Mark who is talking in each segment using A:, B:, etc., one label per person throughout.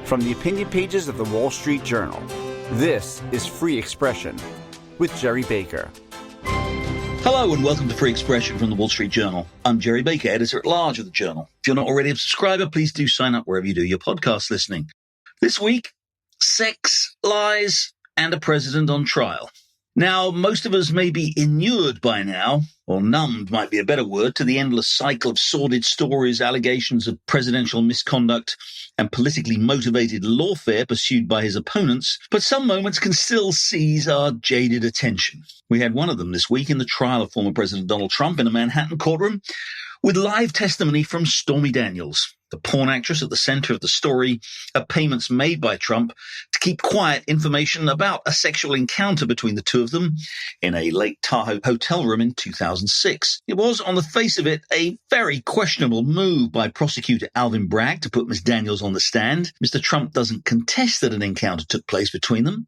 A: From the opinion pages of the Wall Street Journal, this is Free Expression with Gerry Baker.
B: Hello and welcome to Free Expression from the Wall Street Journal. I'm Gerry Baker, editor-at-large of the Journal. If you're not already a subscriber, please do sign up wherever you do your podcast listening. This week, sex, lies, and a president on trial. Now, most of us may be inured by now, or numbed might be a better word, to the endless cycle of sordid stories, allegations of presidential misconduct, and politically motivated lawfare pursued by his opponents, but some moments can still seize our jaded attention. We had one of them this week in the trial of former President Donald Trump in a Manhattan courtroom, with live testimony from Stormy Daniels, the porn actress at the center of the story, of payments made by Trump to keep quiet information about a sexual encounter between the two of them in a Lake Tahoe hotel room in 2006. It was, on the face of it, a very questionable move by prosecutor Alvin Bragg to put Ms. Daniels on the stand. Mr. Trump doesn't contest that an encounter took place between them,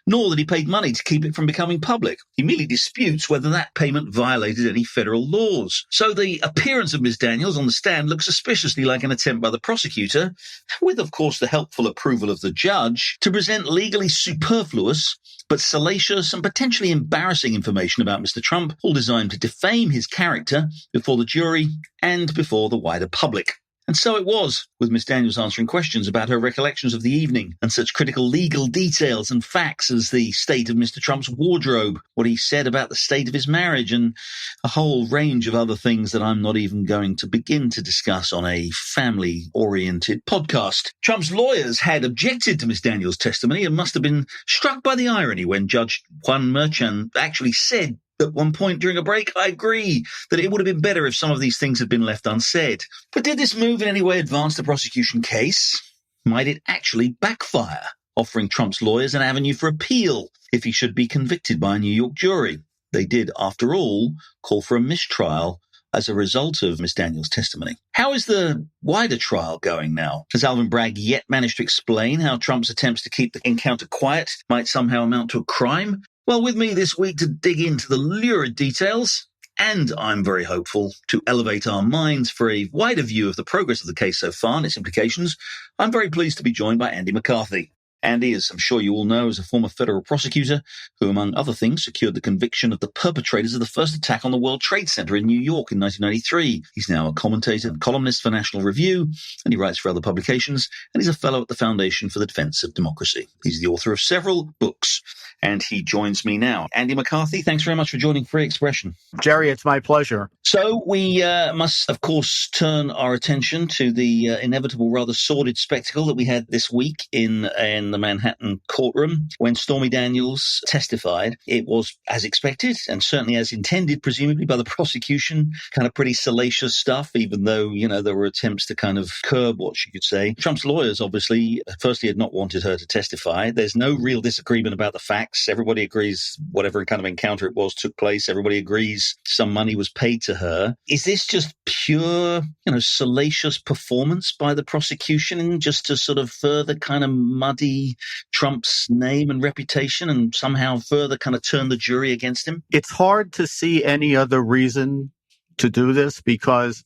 B: nor that he paid money to keep it from becoming public. He merely disputes whether that payment violated any federal laws. So the appearance of Ms. Daniels on the stand looks suspiciously like an attempt by the prosecutor, with of course the helpful approval of the judge, to present legally superfluous but salacious and potentially embarrassing information about Mr. Trump, all designed to defame his character before the jury and before the wider public. And so it was, with Ms. Daniels answering questions about her recollections of the evening and such critical legal details and facts as the state of Mr. Trump's wardrobe, what he said about the state of his marriage, and a whole range of other things that I'm not even going to begin to discuss on a family-oriented podcast. Trump's lawyers had objected to Ms. Daniels' testimony and must have been struck by the irony when Judge Juan Merchan actually said at one point during a break, I agree that it would have been better if some of these things had been left unsaid. But did this move in any way advance the prosecution case? Might it actually backfire, offering Trump's lawyers an avenue for appeal if he should be convicted by a New York jury? They did, after all, call for a mistrial as a result of Ms. Daniels' testimony. How is the wider trial going now? Has Alvin Bragg yet managed to explain how Trump's attempts to keep the encounter quiet might somehow amount to a crime? Well, with me this week to dig into the lurid details, and I'm very hopeful to elevate our minds for a wider view of the progress of the case so far and its implications, I'm very pleased to be joined by Andy McCarthy. Andy, as I'm sure you all know, is a former federal prosecutor who, among other things, secured the conviction of the perpetrators of the first attack on the World Trade Center in New York in 1993. He's now a commentator and columnist for National Review, and he writes for other publications, and he's a fellow at the Foundation for the Defense of Democracy. He's the author of several books, and he joins me now. Andy McCarthy, thanks very much for joining Free Expression.
C: Gerry, it's my pleasure.
B: So we must, of course, turn our attention to the inevitable, rather sordid spectacle that we had this week in the Manhattan courtroom when Stormy Daniels testified. It was as expected and certainly as intended, presumably by the prosecution, kind of pretty salacious stuff, even though, there were attempts to kind of curb what she could say. Trump's lawyers, obviously, firstly had not wanted her to testify. There's no real disagreement about the facts. Everybody agrees whatever kind of encounter it was took place. Everybody agrees some money was paid to her. Is this just pure, salacious performance by the prosecution just to sort of further kind of muddy Trump's name and reputation and somehow further kind of turn the jury against him?
C: It's hard to see any other reason to do this because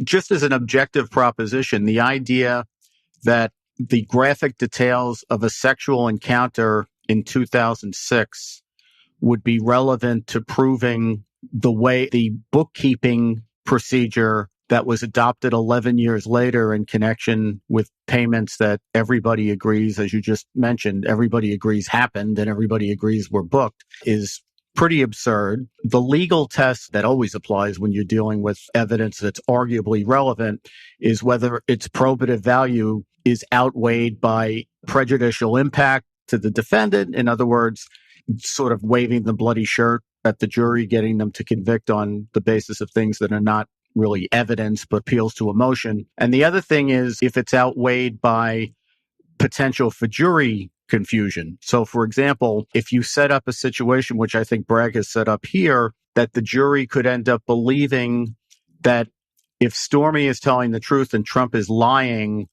C: just as an objective proposition, the idea that the graphic details of a sexual encounter in 2006 would be relevant to proving the way the bookkeeping procedure that was adopted 11 years later in connection with payments that everybody agrees, as you just mentioned, everybody agrees happened and everybody agrees were booked, is pretty absurd. The legal test that always applies when you're dealing with evidence that's arguably relevant is whether its probative value is outweighed by prejudicial impact to the defendant. In other words, sort of waving the bloody shirt at the jury, getting them to convict on the basis of things that are not really evidence, but appeals to emotion. And the other thing is if it's outweighed by potential for jury confusion. So, for example, if you set up a situation, which I think Bragg has set up here, that the jury could end up believing that if Stormy is telling the truth and Trump is lying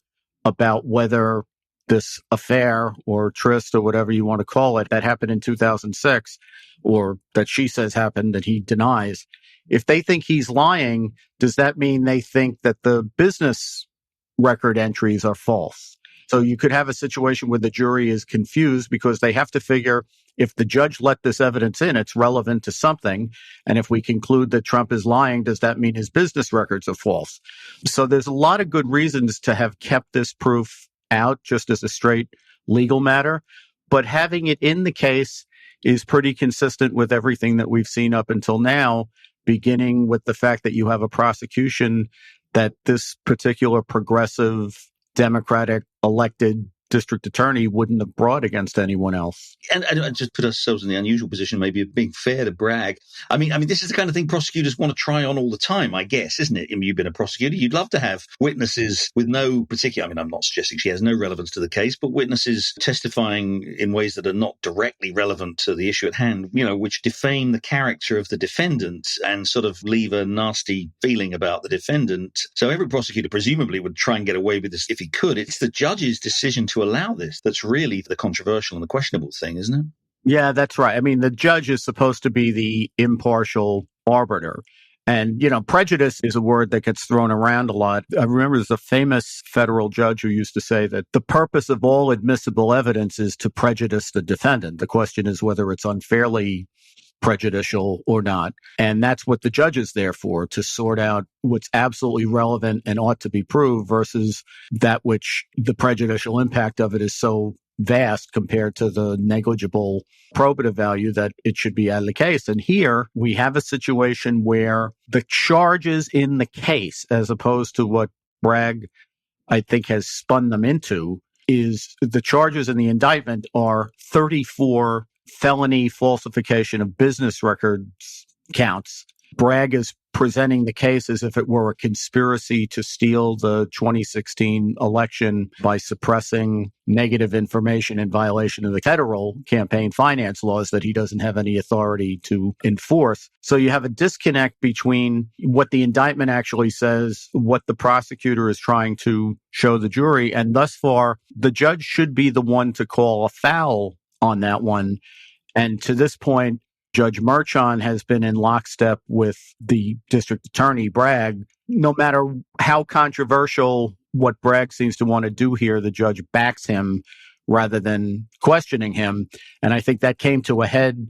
C: about whether this affair or tryst or whatever you want to call it that happened in 2006 or that she says happened that he denies, if they think he's lying, does that mean they think that the business record entries are false? So you could have a situation where the jury is confused because they have to figure if the judge let this evidence in, it's relevant to something. And if we conclude that Trump is lying, does that mean his business records are false? So there's a lot of good reasons to have kept this proof out just as a straight legal matter. But having it in the case is pretty consistent with everything that we've seen up until now, beginning with the fact that you have a prosecution that this particular progressive Democratic elected district attorney wouldn't have brought against anyone else.
B: And just put ourselves in the unusual position, maybe, of being fair to Bragg. I mean, this is the kind of thing prosecutors want to try on all the time, I guess, isn't it? I mean, you've been a prosecutor. You'd love to have witnesses with no particular, I'm not suggesting she has no relevance to the case, but witnesses testifying in ways that are not directly relevant to the issue at hand, which defame the character of the defendant and sort of leave a nasty feeling about the defendant. So every prosecutor presumably would try and get away with this if he could. It's the judge's decision to allow this that's really the controversial and the questionable thing, isn't it?
C: Yeah, that's right. I mean, the judge is supposed to be the impartial arbiter. And, prejudice is a word that gets thrown around a lot. I remember there's a famous federal judge who used to say that the purpose of all admissible evidence is to prejudice the defendant. The question is whether it's unfairly prejudicial or not. And that's what the judge is there for, to sort out what's absolutely relevant and ought to be proved versus that which the prejudicial impact of it is so vast compared to the negligible probative value that it should be out of the case. And here we have a situation where the charges in the case, as opposed to what Bragg, I think, has spun them into, is the charges in the indictment are 34 felony falsification of business records counts. Bragg is presenting the case as if it were a conspiracy to steal the 2016 election by suppressing negative information in violation of the federal campaign finance laws that he doesn't have any authority to enforce. So you have a disconnect between what the indictment actually says, what the prosecutor is trying to show the jury, and thus far, the judge should be the one to call a foul on that one. And to this point, Judge Merchan has been in lockstep with the district attorney, Bragg. No matter how controversial what Bragg seems to want to do here, the judge backs him rather than questioning him. And I think that came to a head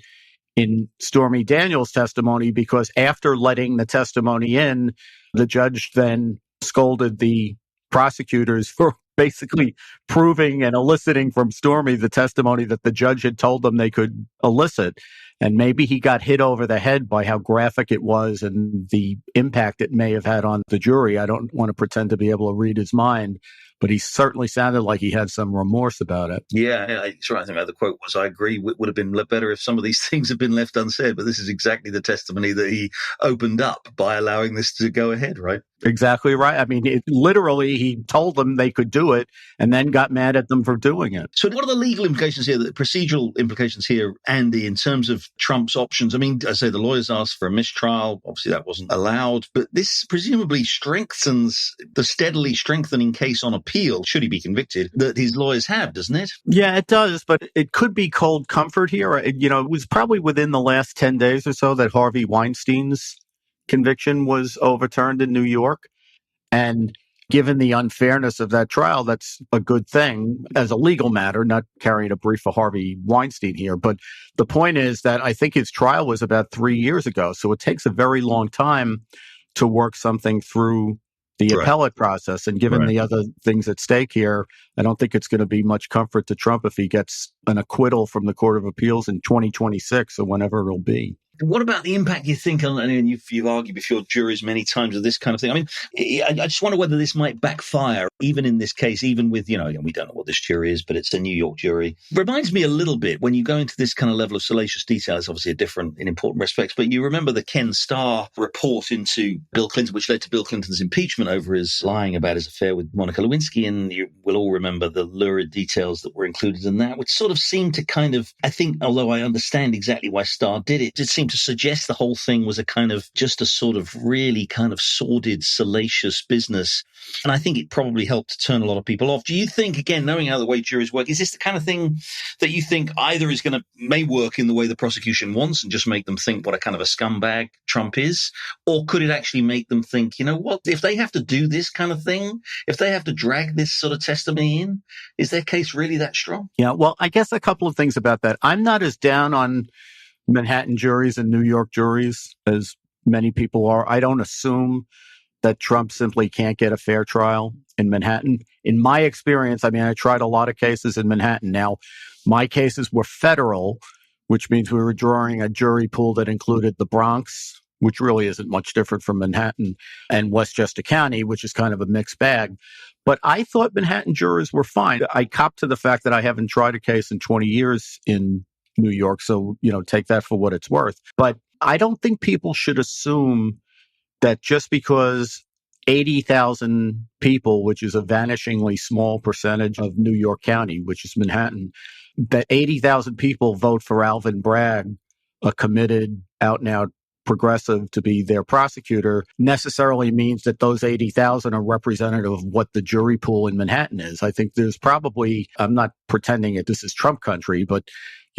C: in Stormy Daniels' testimony, because after letting the testimony in, the judge then scolded the prosecutors for basically proving and eliciting from Stormy the testimony that the judge had told them they could elicit. And maybe he got hit over the head by how graphic it was and the impact it may have had on the jury. I don't want to pretend to be able to read his mind, but he certainly sounded like he had some remorse about it.
B: Yeah, I think the quote was, I agree, it would have been better if some of these things had been left unsaid, but this is exactly the testimony that he opened up by allowing this to go ahead, right?
C: Exactly right. I mean, literally, he told them they could do it and then got mad at them for doing it.
B: So what are the legal implications here, the procedural implications here, Andy, in terms of Trump's options? I mean, I say the lawyers asked for a mistrial. Obviously, that wasn't allowed. But this presumably strengthens the steadily strengthening case on appeal, should he be convicted, that his lawyers have, doesn't it?
C: Yeah, it does. But it could be cold comfort here. It was probably within the last 10 days or so that Harvey Weinstein's conviction was overturned in New York. And given the unfairness of that trial, that's a good thing as a legal matter, not carrying a brief for Harvey Weinstein here. But the point is that I think his trial was about 3 years ago. So it takes a very long time to work something through the appellate process. And given the other things at stake here, I don't think it's going to be much comfort to Trump if he gets an acquittal from the Court of Appeals in 2026 or whenever it'll be.
B: What about the impact you think on, and you've argued before juries many times of this kind of thing. I mean, I just wonder whether this might backfire, even in this case, even with, we don't know what this jury is, but it's a New York jury. It reminds me a little bit, when you go into this kind of level of salacious detail, it's obviously a different in important respects, but you remember the Ken Starr report into Bill Clinton, which led to Bill Clinton's impeachment over his lying about his affair with Monica Lewinsky. And you will all remember the lurid details that were included in that, which sort of seemed to kind of, I think, although I understand exactly why Starr did it, it seemed seem to suggest the whole thing was a kind of just a sort of really kind of sordid, salacious business. And I think it probably helped to turn a lot of people off. Do you think, again, knowing how the way juries work, is this the kind of thing that you think either may work in the way the prosecution wants and just make them think what a kind of a scumbag Trump is? Or could it actually make them think, you know what, if they have to do this kind of thing, if they have to drag this sort of testimony in, is their case really that strong?
C: Yeah, well, I guess a couple of things about that. I'm not as down on Manhattan juries and New York juries as many people are. I don't assume that Trump simply can't get a fair trial in Manhattan. In my experience, I mean, I tried a lot of cases in Manhattan. Now, my cases were federal, which means we were drawing a jury pool that included the Bronx, which really isn't much different from Manhattan, and Westchester County, which is kind of a mixed bag. But I thought Manhattan jurors were fine. I cop to the fact that I haven't tried a case in 20 years in New York. So, take that for what it's worth. But I don't think people should assume that just because 80,000 people, which is a vanishingly small percentage of New York County, which is Manhattan, that 80,000 people vote for Alvin Bragg, a committed, out-and-out progressive, to be their prosecutor, necessarily means that those 80,000 are representative of what the jury pool in Manhattan is. I think there's probably, I'm not pretending that this is Trump country, but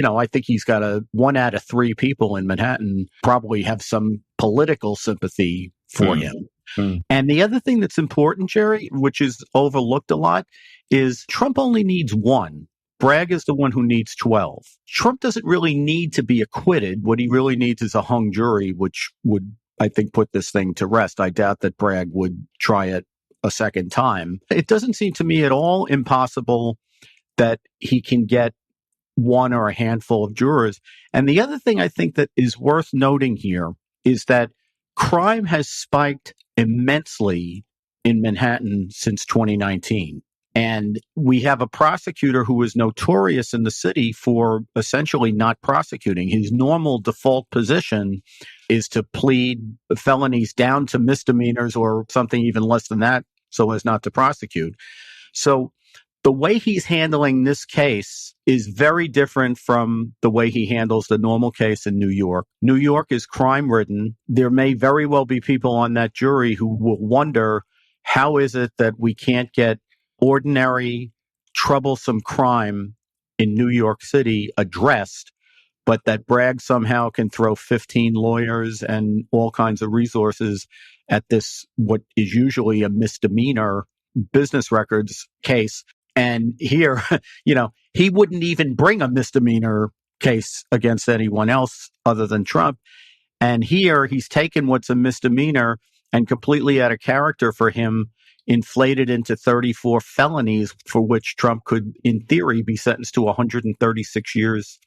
C: I think he's got 1 out of 3 people in Manhattan probably have some political sympathy for him. And the other thing that's important, Gerry, which is overlooked a lot, is Trump only needs 1. Bragg is the one who needs 12. Trump doesn't really need to be acquitted. What he really needs is a hung jury, which would, I think, put this thing to rest. I doubt that Bragg would try it a second time. It doesn't seem to me at all impossible that he can get 1 or a handful of jurors. And the other thing I think that is worth noting here is that crime has spiked immensely in Manhattan since 2019. And we have a prosecutor who is notorious in the city for essentially not prosecuting. His normal default position is to plead felonies down to misdemeanors or something even less than that so as not to prosecute. So the way he's handling this case is very different from the way he handles the normal case in New York. New York is crime-ridden. There may very well be people on that jury who will wonder, how is it that we can't get ordinary, troublesome crime in New York City addressed, but that Bragg somehow can throw 15 lawyers and all kinds of resources at this, what is usually a misdemeanor business records case. And here, he wouldn't even bring a misdemeanor case against anyone else other than Trump. And here he's taken what's a misdemeanor and completely out of character for him, inflated into 34 felonies for which Trump could, in theory, be sentenced to 136 years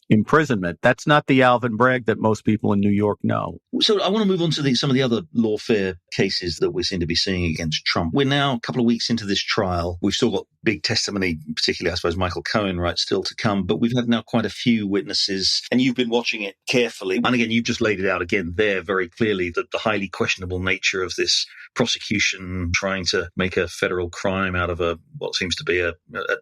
C: imprisonment. That's not the Alvin Bragg that most people in New York know.
B: So I want to move on to some of the other lawfare cases that we seem to be seeing against Trump. We're now a couple of weeks into this trial. We've still got big testimony, particularly, I suppose, Michael Cohen, right, still to come. But we've had now quite a few witnesses, and you've been watching it carefully. And again, you've just laid it out again there very clearly, that the highly questionable nature of this prosecution trying to make a federal crime out of what seems to be at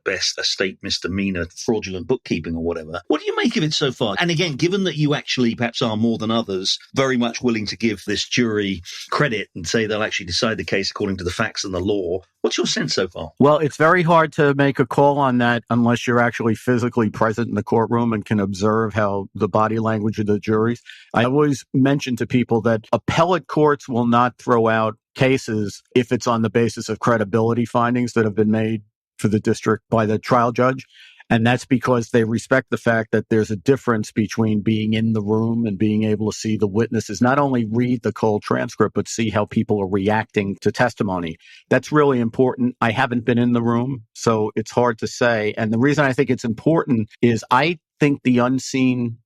B: best a state misdemeanor, fraudulent bookkeeping or whatever. What do you make of it so far? And again, given that you actually perhaps are more than others very much willing to give this jury credit and say they'll actually decide the case according to the facts and the law, what's your sense so far?
C: Well, it's very hard to make a call on that unless you're actually physically present in the courtroom and can observe how the body language of the juries. I always mention to people that appellate courts will not throw out cases if it's on the basis of credibility findings that have been made for the district by the trial judge. And that's because they respect the fact that there's a difference between being in the room and being able to see the witnesses, not only read the cold transcript, but see how people are reacting to testimony. That's really important. I haven't been in the room, so it's hard to say. And the reason I think it's important is I think the unseen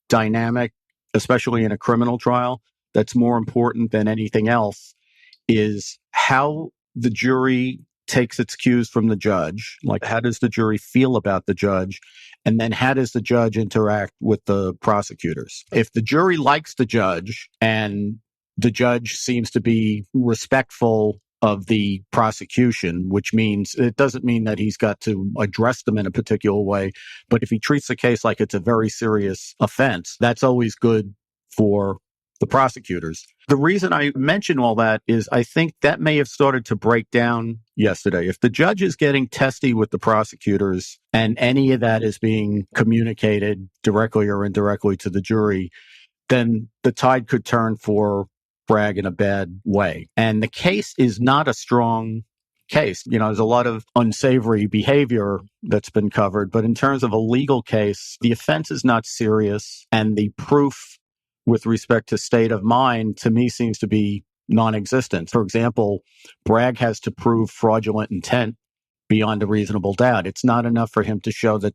C: dynamic, especially in a criminal trial, that's more important than anything else, is how the jury takes its cues from the judge. Like, how does the jury feel about the judge? And then how does the judge interact with the prosecutors? If the jury likes the judge and the judge seems to be respectful of the prosecution, which means it doesn't mean that he's got to address them in a particular way, but if he treats the case like it's a very serious offense, that's always good for the prosecutors. The reason I mention all that is I think that may have started to break down yesterday. If the judge is getting testy with the prosecutors and any of that is being communicated directly or indirectly to the jury, then the tide could turn for Bragg in a bad way. And the case is not a strong case. There's a lot of unsavory behavior that's been covered, but in terms of a legal case, the offense is not serious, and the proof with respect to state of mind, to me, seems to be non-existent. For example, Bragg has to prove fraudulent intent beyond a reasonable doubt. It's not enough for him to show that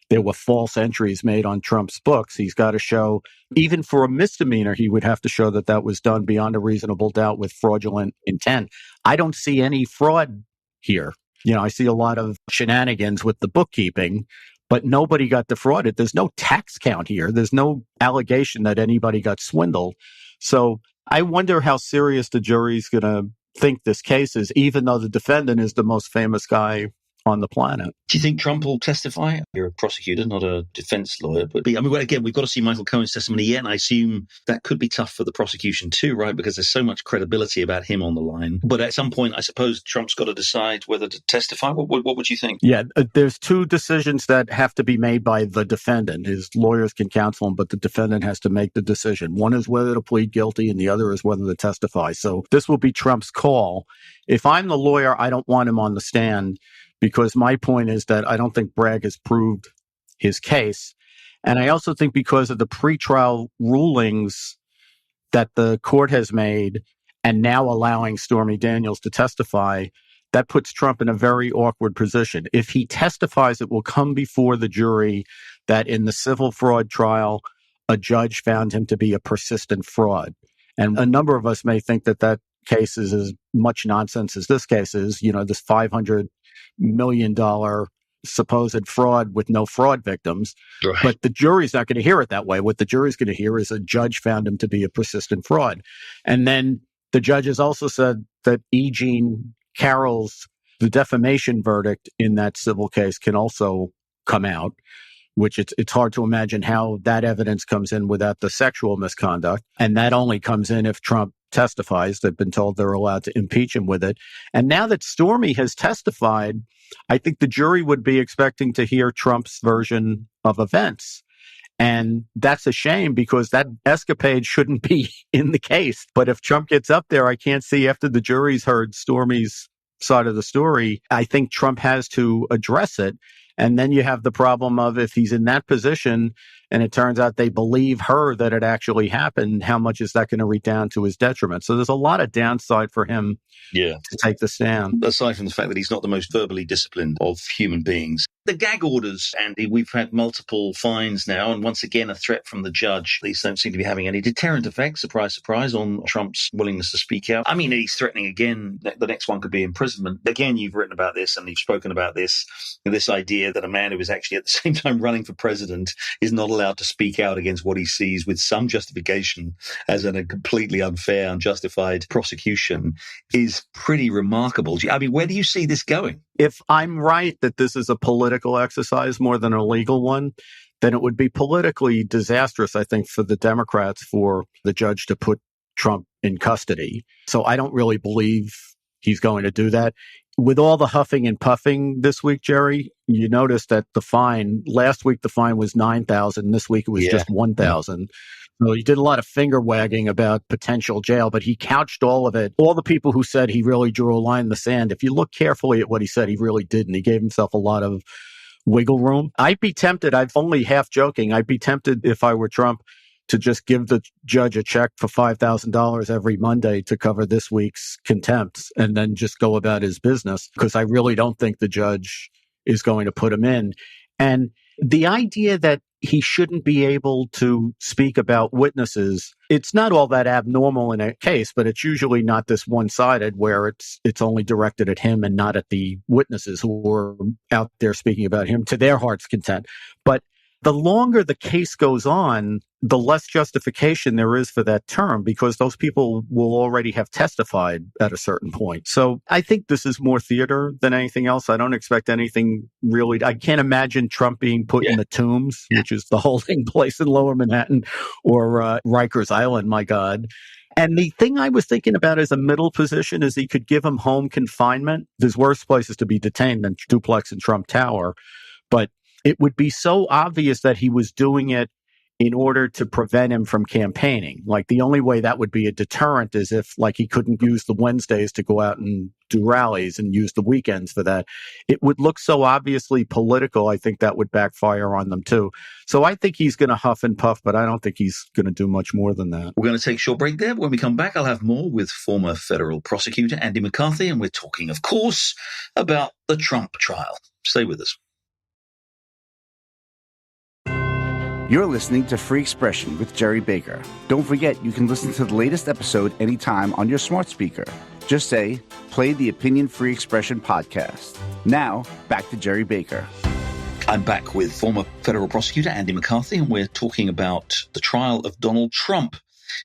C: there were false entries made on Trump's books. He's got to show, even for a misdemeanor, he would have to show that that was done beyond a reasonable doubt with fraudulent intent. I don't see any fraud here. I see a lot of shenanigans with the bookkeeping, but nobody got defrauded. There's no tax count here. There's no allegation that anybody got swindled. So I wonder how serious the jury's going to think this case is, even though the defendant is the most famous guy on the planet.
B: Do you think Trump will testify? You're a prosecutor, not a defense lawyer. But again, we've got to see Michael Cohen's testimony yet, and I assume that could be tough for the prosecution too, right? Because there's so much credibility about him on the line. But at some point, I suppose Trump's got to decide whether to testify. What would you think?
C: Yeah, there's two decisions that have to be made by the defendant. His lawyers can counsel him, but the defendant has to make the decision. One is whether to plead guilty, and the other is whether to testify. So this will be Trump's call. If I'm the lawyer, I don't want him on the stand, because my point is that I don't think Bragg has proved his case. And I also think because of the pretrial rulings that the court has made and now allowing Stormy Daniels to testify, that puts Trump in a very awkward position. If he testifies, it will come before the jury that in the civil fraud trial, a judge found him to be a persistent fraud. And a number of us may think that that case is as much nonsense as this case is, this $500 million supposed fraud with no fraud victims.
B: Right.
C: But the jury's not going to hear it that way. What the jury's going to hear is a judge found him to be a persistent fraud. And then the judge has also said that E. Jean Carroll's, the defamation verdict in that civil case can also come out, which it's hard to imagine how that evidence comes in without the sexual misconduct. And that only comes in if Trump testifies. They've been told they're allowed to impeach him with it. And now that Stormy has testified, I think the jury would be expecting to hear Trump's version of events. And that's a shame, because that escapade shouldn't be in the case. But if Trump gets up there, I can't see, after the jury's heard Stormy's side of the story, I think Trump has to address it. And then you have the problem of, if he's in that position and it turns out they believe her that it actually happened, how much is that going to redound to his detriment? So there's a lot of downside for him to take the stand.
B: Aside from the fact that he's not the most verbally disciplined of human beings. The gag orders, Andy, we've had multiple fines now, and once again, a threat from the judge. These don't seem to be having any deterrent effect, surprise, surprise, on Trump's willingness to speak out. I mean, he's threatening again. The next one could be imprisonment. Again, you've written about this and you've spoken about this idea that a man who is actually at the same time running for president is not allowed to speak out against what he sees with some justification as a completely unfair, unjustified prosecution is pretty remarkable. I mean, where do you see this going?
C: If I'm right that this is a political exercise more than a legal one, then it would be politically disastrous, I think, for the Democrats for the judge to put Trump in custody. So I don't really believe he's going to do that. With all the huffing and puffing this week, Gerry, you notice that the fine, last week the fine was $9,000. This week it was just $1,000. So he did a lot of finger wagging about potential jail, but he couched all of it. All the people who said he really drew a line in the sand, if you look carefully at what he said, he really didn't. He gave himself a lot of wiggle room. I'd be tempted, I'm only half joking, I'd be tempted if I were Trump to just give the judge a check for $5,000 every Monday to cover this week's contempts and then just go about his business, because I really don't think the judge is going to put him in. And the idea that he shouldn't be able to speak about witnesses, it's not all that abnormal in a case, but it's usually not this one-sided where it's only directed at him and not at the witnesses who are out there speaking about him to their heart's content. But the longer the case goes on, the less justification there is for that term because those people will already have testified at a certain point. So I think this is more theater than anything else. I don't expect anything really. I can't imagine Trump being put in the Tombs, which is the holding place in Lower Manhattan, or Rikers Island, my God. And the thing I was thinking about as a middle position is he could give him home confinement. There's worse places to be detained than Duplex and Trump Tower. But it would be so obvious that he was doing it in order to prevent him from campaigning. Like the only way that would be a deterrent is if like he couldn't use the Wednesdays to go out and do rallies and use the weekends for that. It would look so obviously political. I think that would backfire on them too. So I think he's going to huff and puff, but I don't think he's going to do much more than that.
B: We're going to take a short break there. When we come back, I'll have more with former federal prosecutor Andy McCarthy, and we're talking, of course, about the Trump trial. Stay with us.
A: You're listening to Free Expression with Gerry Baker. Don't forget, you can listen to the latest episode anytime on your smart speaker. Just say, play the Opinion Free Expression podcast. Now, back to Gerry Baker.
B: I'm back with former federal prosecutor Andy McCarthy, and we're talking about the trial of Donald Trump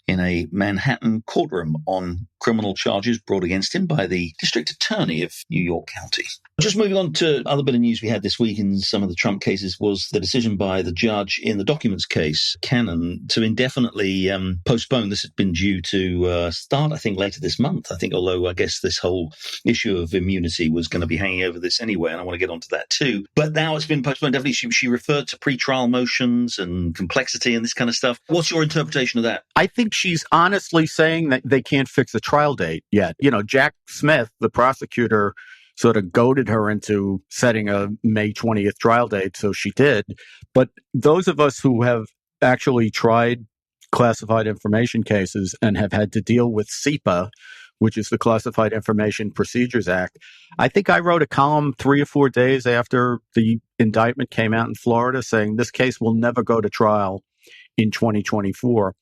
B: in a Manhattan courtroom on criminal charges brought against him by the district attorney of New York County. Just moving on to other bit of news we had this week in some of the Trump cases was the decision by the judge in the documents case, Cannon, to indefinitely postpone. This had been due to start, I think, later this month. I think, although I guess this whole issue of immunity was going to be hanging over this anyway, and I want to get onto that too. But now it's been postponed. Definitely, she referred to pretrial motions and complexity and this kind of stuff. What's your interpretation of that?
C: I think she's honestly saying that they can't fix a trial date yet. You know, Jack Smith, the prosecutor, sort of goaded her into setting a May 20th trial date, so she did. But those of us who have actually tried classified information cases and have had to deal with CIPA, which is the Classified Information Procedures Act, I think I wrote a column 3 or 4 days after the indictment came out in Florida saying this case will never go to trial in 2024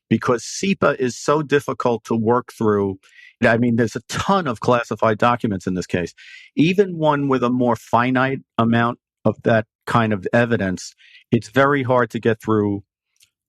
C: because CIPA is so difficult to work through. I mean, there's a ton of classified documents in this case. Even one with a more finite amount of that kind of evidence, it's very hard to get through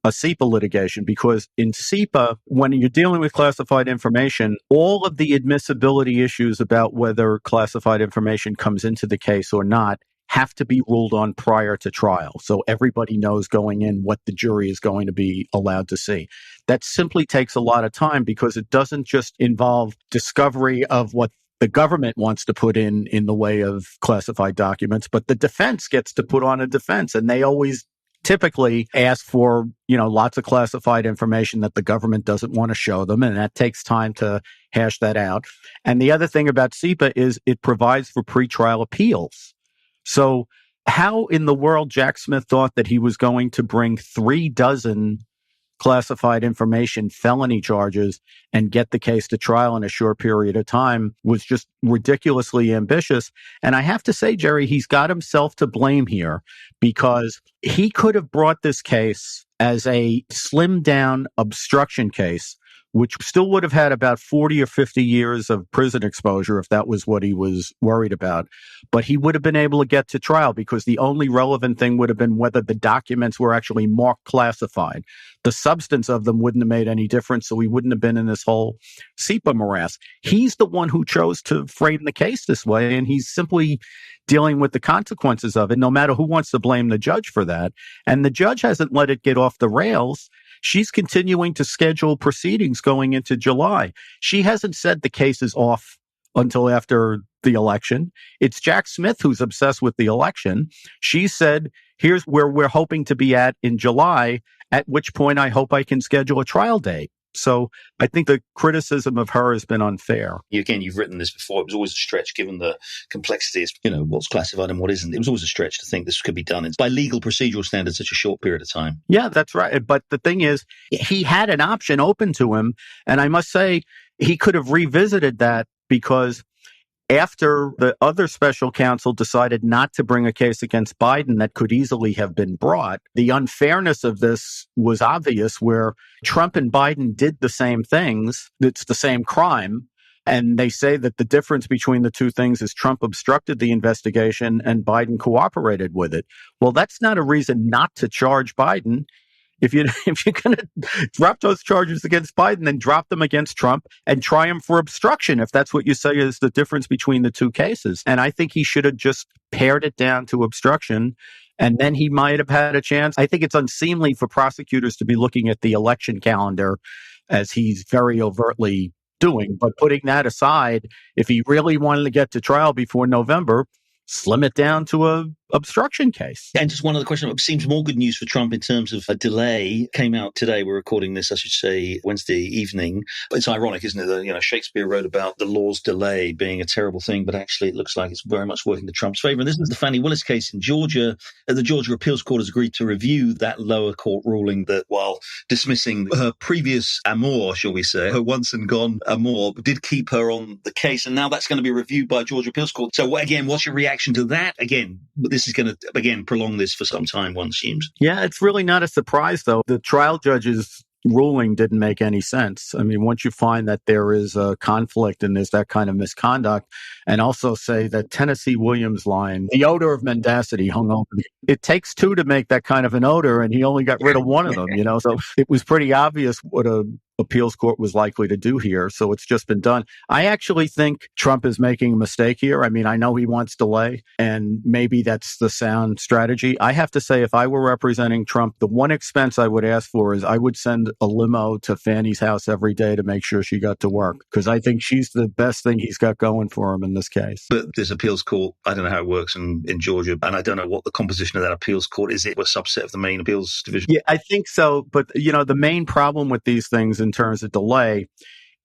C: a CIPA litigation because in CIPA, when you're dealing with classified information, all of the admissibility issues about whether classified information comes into the case or not have to be ruled on prior to trial. So everybody knows going in what the jury is going to be allowed to see. That simply takes a lot of time because it doesn't just involve discovery of what the government wants to put in the way of classified documents, but the defense gets to put on a defense, and they always typically ask for, lots of classified information that the government doesn't want to show them, and that takes time to hash that out. And the other thing about CIPA is it provides for pretrial appeals. So how in the world Jack Smith thought that he was going to bring 36 classified information felony charges and get the case to trial in a short period of time was just ridiculously ambitious. And I have to say, Gerry, he's got himself to blame here because he could have brought this case as a slimmed down obstruction case, which still would have had about 40 or 50 years of prison exposure if that was what he was worried about. But he would have been able to get to trial because the only relevant thing would have been whether the documents were actually marked classified. The substance of them wouldn't have made any difference, so he wouldn't have been in this whole CIPA morass. He's the one who chose to frame the case this way, and he's simply dealing with the consequences of it, no matter who wants to blame the judge for that. And the judge hasn't let it get off the rails. She's continuing to schedule proceedings going into July. She hasn't said the case is off until after the election. It's Jack Smith who's obsessed with the election. She said, here's where we're hoping to be at in July, at which point I hope I can schedule a trial date. So I think the criticism of her has been unfair.
B: Again, you've written this before. It was always a stretch given the complexities, what's classified and what isn't. It was always a stretch to think this could be done by legal procedural standards such a short period of time.
C: Yeah, that's right. But the thing is, he had an option open to him. And I must say, he could have revisited that because after the other special counsel decided not to bring a case against Biden that could easily have been brought, the unfairness of this was obvious where Trump and Biden did the same things. It's the same crime. And they say that the difference between the two things is Trump obstructed the investigation and Biden cooperated with it. Well, that's not a reason not to charge Biden. If you're going to drop those charges against Biden, then drop them against Trump and try him for obstruction, if that's what you say is the difference between the two cases. And I think he should have just pared it down to obstruction, and then he might have had a chance. I think it's unseemly for prosecutors to be looking at the election calendar as he's very overtly doing. But putting that aside, if he really wanted to get to trial before November, slim it down to a obstruction case.
B: And just one other question. It seems more good news for Trump in terms of a delay. Came out today. We're recording this, I should say, Wednesday evening. But it's ironic, isn't it? That, Shakespeare wrote about the law's delay being a terrible thing, but actually it looks like it's very much working to Trump's favor. And this is the Fani Willis case in Georgia. The Georgia Appeals Court has agreed to review that lower court ruling that, while dismissing her previous amour, shall we say, her once and gone amour, did keep her on the case. And now that's going to be reviewed by Georgia Appeals Court. So again, what's your reaction to that? Again, this is going to, again, prolong this for some time, one seems.
C: Yeah, it's really not a surprise, though. The trial judge's ruling didn't make any sense. I mean, once you find that there is a conflict and there's that kind of misconduct, and also say that Tennessee Williams line, the odor of mendacity hung over me. It takes two to make that kind of an odor, and he only got rid of one of them, So it was pretty obvious what a appeals court was likely to do here. So it's just been done. I actually think Trump is making a mistake here. I mean, I know he wants delay, and maybe that's the sound strategy. I have to say, if I were representing Trump, the one expense I would ask for is I would send a limo to Fanny's house every day to make sure she got to work, because I think she's the best thing he's got going for him in this case.
B: But this appeals court, I don't know how it works in Georgia, and I don't know what the composition of that appeals court is. It a subset of the main appeals division?
C: Yeah, I think so. But, the main problem with these things in terms of delay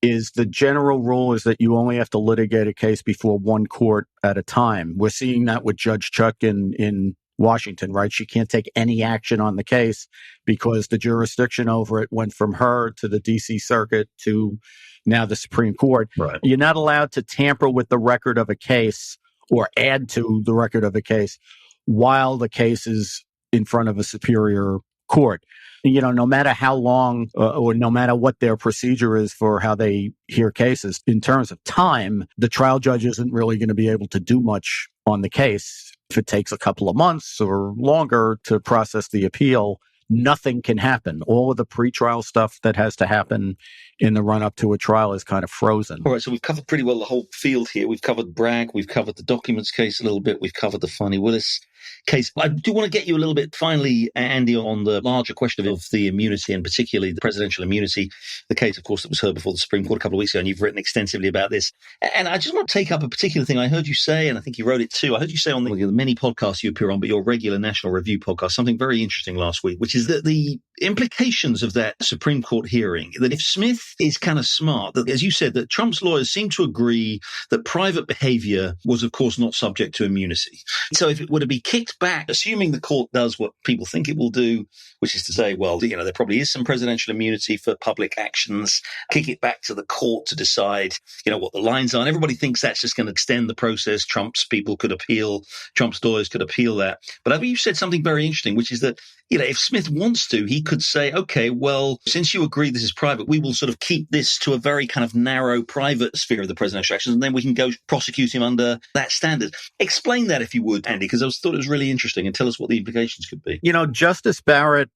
C: is the general rule is that you only have to litigate a case before one court at a time. We're seeing that with Judge Chuck in Washington, right? She can't take any action on the case because the jurisdiction over it went from her to the D.C. Circuit to now the Supreme Court.
B: Right.
C: You're not allowed to tamper with the record of a case or add to the record of a case while the case is in front of a superior court. No matter how long or no matter what their procedure is for how they hear cases, in terms of time, the trial judge isn't really going to be able to do much on the case. If it takes a couple of months or longer to process the appeal, nothing can happen. All of the pretrial stuff that has to happen in the run-up to a trial is kind of frozen.
B: All right, so we've covered pretty well the whole field here. We've covered Bragg, we've covered the documents case a little bit, we've covered the Fani Willis case. I do want to get you a little bit, finally, Andy, on the larger question of the immunity, and particularly the presidential immunity, the case, of course, that was heard before the Supreme Court a couple of weeks ago, and you've written extensively about this. And I just want to take up a particular thing I heard you say, and I think you wrote it too. I heard you say on the many podcasts you appear on, but your regular National Review podcast, something very interesting last week, which is that the implications of that Supreme Court hearing, that if Smith is kind of smart, that, as you said, that Trump's lawyers seem to agree that private behavior was, of course, not subject to immunity. So if it were to be kicked back, assuming the court does what people think it will do, which is to say, well, there probably is some presidential immunity for public actions, kick it back to the court to decide, what the lines are. And everybody thinks that's just going to extend the process. Trump's people could appeal, Trump's lawyers could appeal that. But I think you said something very interesting, which is that, if Smith wants to, he could say, okay, well, since you agree this is private, we will sort of keep this to a very kind of narrow private sphere of the presidential actions, and then we can go prosecute him under that standard. Explain that, if you would, Andy, because I thought it was really interesting, and tell us what the implications could be.
C: Justice Barrett,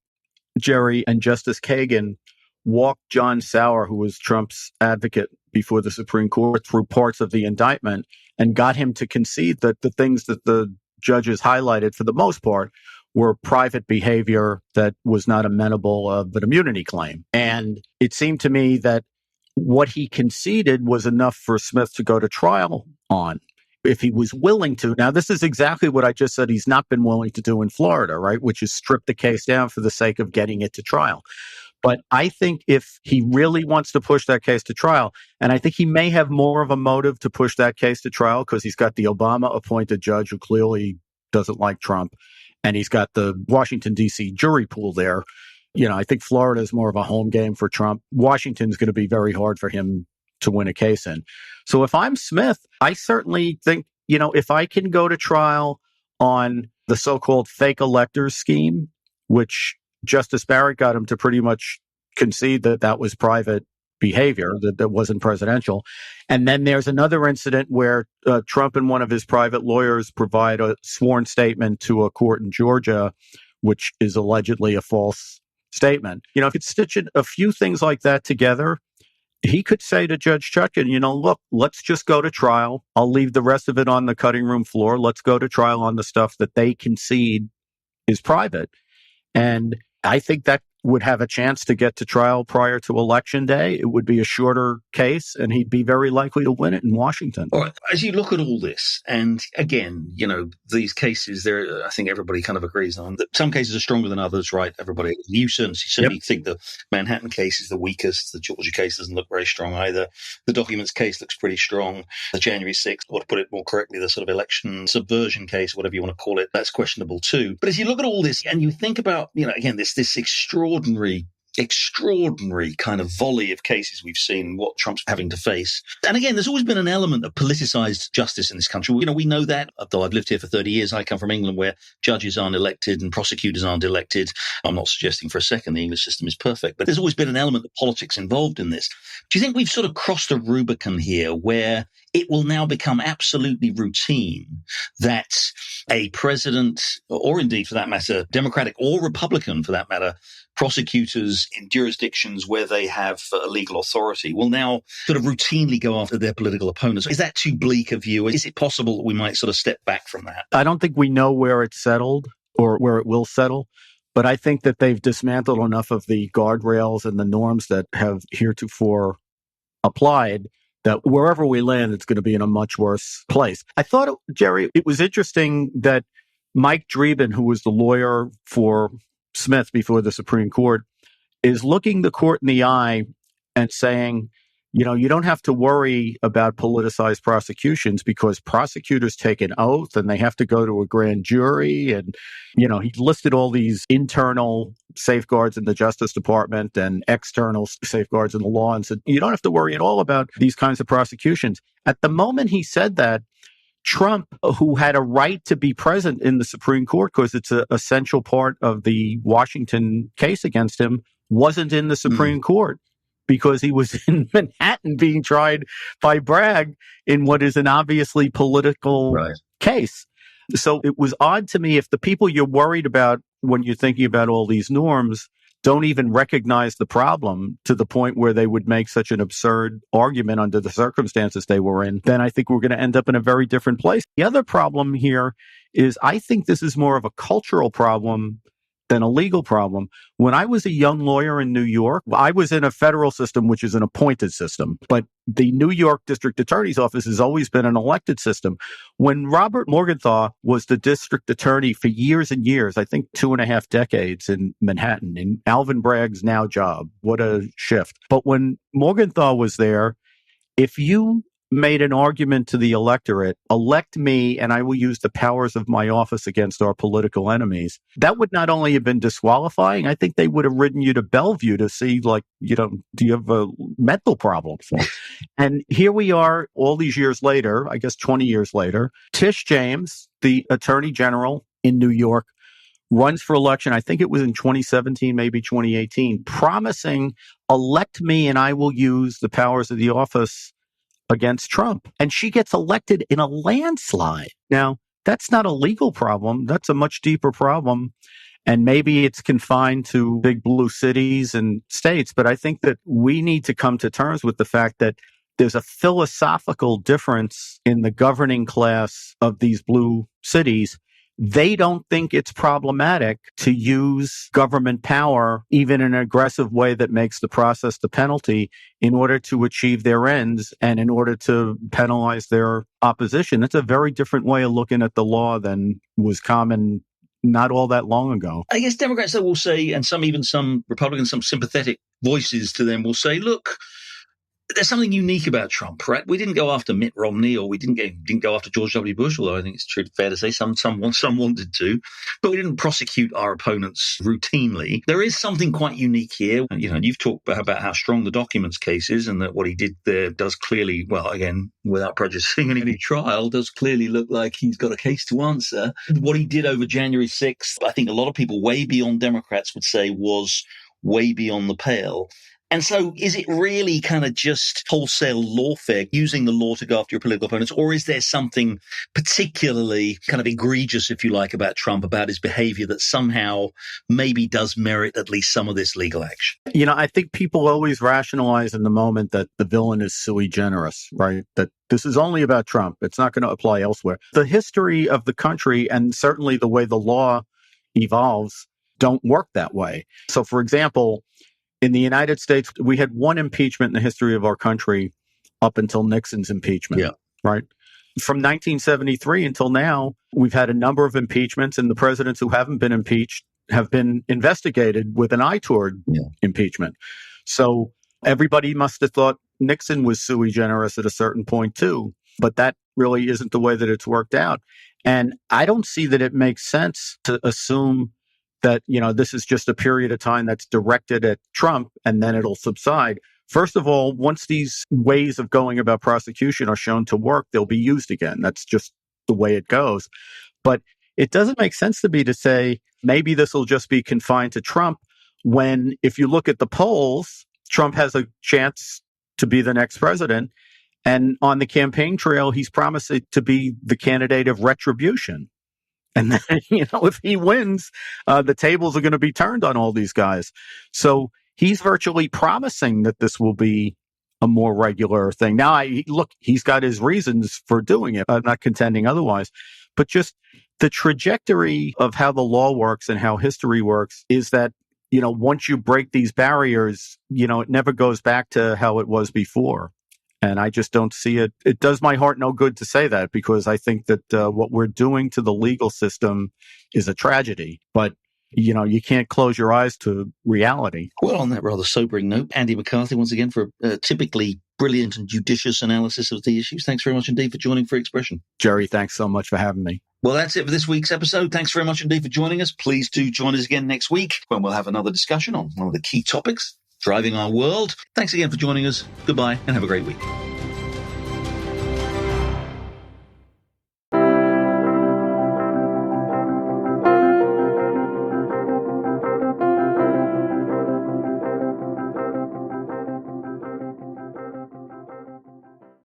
C: Gerry, and Justice Kagan walked John Sauer, who was Trump's advocate before the Supreme Court, through parts of the indictment and got him to concede that the things that the judges highlighted, for the most part, were private behavior that was not amenable of an immunity claim. And it seemed to me that what he conceded was enough for Smith to go to trial on, if he was willing to. Now, this is exactly what I just said he's not been willing to do in Florida, right? Which is strip the case down for the sake of getting it to trial. But I think if he really wants to push that case to trial, and I think he may have more of a motive to push that case to trial because he's got the Obama-appointed judge who clearly doesn't like Trump, and he's got the Washington, D.C. jury pool there. I think Florida is more of a home game for Trump. Washington's going to be very hard for him to win a case in. So if I'm Smith, I certainly think, if I can go to trial on the so-called fake electors scheme, which Justice Barrett got him to pretty much concede that was private behavior, that wasn't presidential. And then there's another incident where Trump and one of his private lawyers provide a sworn statement to a court in Georgia, which is allegedly a false statement. You know, if it's stitching a few things like that together, he could say to Judge Chutkan, you know, look, let's just go to trial. I'll leave the rest of it on the cutting room floor. Let's go to trial on the stuff that they concede is private. And I think that would have a chance to get to trial prior to Election Day. It would be a shorter case, and he'd be very likely to win it in Washington.
B: All right. As you look at all this, and again, you know, these cases, I think everybody kind of agrees on that some cases are stronger than others, right? Everybody, you certainly think the Manhattan case is the weakest. The Georgia case doesn't look very strong either. The documents case looks pretty strong. The January 6th, or to put it more correctly, the sort of election subversion case, whatever you want to call it, that's questionable too. But as you look at all this and you think about, you know, again, this extraordinary kind of volley of cases we've seen, what Trump's having to face. And again, there's always been an element of politicized justice in this country. You know, we know that, though I've lived here for 30 years. I come from England where judges aren't elected and prosecutors aren't elected. I'm not suggesting for a second the English system is perfect, but there's always been an element of politics involved in this. Do you think we've sort of crossed a Rubicon here where it will now become absolutely routine that a president, or indeed for that matter, Democratic or Republican for that matter, prosecutors in jurisdictions where they have legal authority will now sort of routinely go after their political opponents? Is that too bleak a view? Is it possible that we might sort of step back from that?
C: I don't think we know where it's settled or where it will settle, but I think that they've dismantled enough of the guardrails and the norms that have heretofore applied that wherever we land, it's going to be in a much worse place. I thought, Gerry, it was interesting that Mike Dreeben, who was the lawyer for Smith before the Supreme Court, is looking the court in the eye and saying, you know, you don't have to worry about politicized prosecutions because prosecutors take an oath and they have to go to a grand jury. And, you know, he listed all these internal safeguards in the Justice Department and external safeguards in the law and said, you don't have to worry at all about these kinds of prosecutions. At the moment he said that, Trump, who had a right to be present in the Supreme Court because it's an essential part of the Washington case against him, wasn't in the Supreme Court because he was in Manhattan being tried by Bragg in what is an obviously political case. So it was odd to me if the people you're worried about when you're thinking about all these norms don't even recognize the problem to the point where they would make such an absurd argument under the circumstances they were in, then I think we're going to end up in a very different place. The other problem here is I think this is more of a cultural problem than a legal problem. When I was a young lawyer in New York, I was in a federal system, which is an appointed system, but the New York District Attorney's Office has always been an elected system. When Robert Morgenthau was the district attorney for years and years, I think 2.5 decades in Manhattan, in Alvin Bragg's now job, what a shift. But when Morgenthau was there, if you made an argument to the electorate, elect me and I will use the powers of my office against our political enemies, that would not only have been disqualifying, I think they would have ridden you to Bellevue to see, like, you know, do you have a mental problem? And here we are all these years later, I guess 20 years later, Tish James, the attorney general in New York, runs for election. I think it was in 2017, maybe 2018, promising, elect me and I will use the powers of the office against Trump. And she gets elected in a landslide. Now, that's not a legal problem. That's a much deeper problem. And maybe it's confined to big blue cities and states. But I think that we need to come to terms with the fact that there's a philosophical difference in the governing class of these blue cities. They don't think it's problematic to use government power, even in an aggressive way that makes the process the penalty, in order to achieve their ends and in order to penalize their opposition. That's a very different way of looking at the law than was common not all that long ago.
B: I guess Democrats will say, and some Republicans, some sympathetic voices to them will say, look, there's something unique about Trump, right? We didn't go after Mitt Romney, or we didn't go after George W. Bush, although I think it's fair to say some wanted to, but we didn't prosecute our opponents routinely. There is something quite unique here. You know, you've talked about how strong the documents case is, and that what he did there does clearly, well, again, without prejudicing any trial, does clearly look like he's got a case to answer. What he did over January 6th, I think a lot of people way beyond Democrats would say was way beyond the pale. And so is it really kind of just wholesale lawfare, using the law to go after your political opponents, or is there something particularly kind of egregious, if you like, about Trump, about his behavior that somehow maybe does merit at least some of this legal action?
C: I think people always rationalize in the moment that the villain is sui generis, right? That this is only about Trump. It's not going to apply elsewhere. The history of the country and certainly the way the law evolves don't work that way. So, for example, in the United States, we had one impeachment in the history of our country up until Nixon's impeachment, right? From 1973 until now, we've had a number of impeachments, and the presidents who haven't been impeached have been investigated with an eye toward impeachment. So everybody must have thought Nixon was sui generis at a certain point too, but that really isn't the way that it's worked out. And I don't see that it makes sense to assume that, this is just a period of time that's directed at Trump and then it'll subside. First of all, once these ways of going about prosecution are shown to work, they'll be used again. That's just the way it goes. But it doesn't make sense to me to say maybe this will just be confined to Trump when, if you look at the polls, Trump has a chance to be the next president. And on the campaign trail, he's promised to be the candidate of retribution. And then, if he wins, the tables are going to be turned on all these guys. So he's virtually promising that this will be a more regular thing. Now, he's got his reasons for doing it. I'm not contending otherwise. But just the trajectory of how the law works and how history works is that, once you break these barriers, it never goes back to how it was before. And I just don't see it. It does my heart no good to say that, because I think that what we're doing to the legal system is a tragedy. But, you can't close your eyes to reality.
B: Well, on that rather sobering note, Andy McCarthy, once again, for a typically brilliant and judicious analysis of the issues. Thanks very much indeed for joining Free Expression.
C: Jerry, thanks so much for having me.
B: Well, that's it for this week's episode. Thanks very much indeed for joining us. Please do join us again next week when we'll have another discussion on one of the key topics driving our world. Thanks again for joining us. Goodbye and have a great week.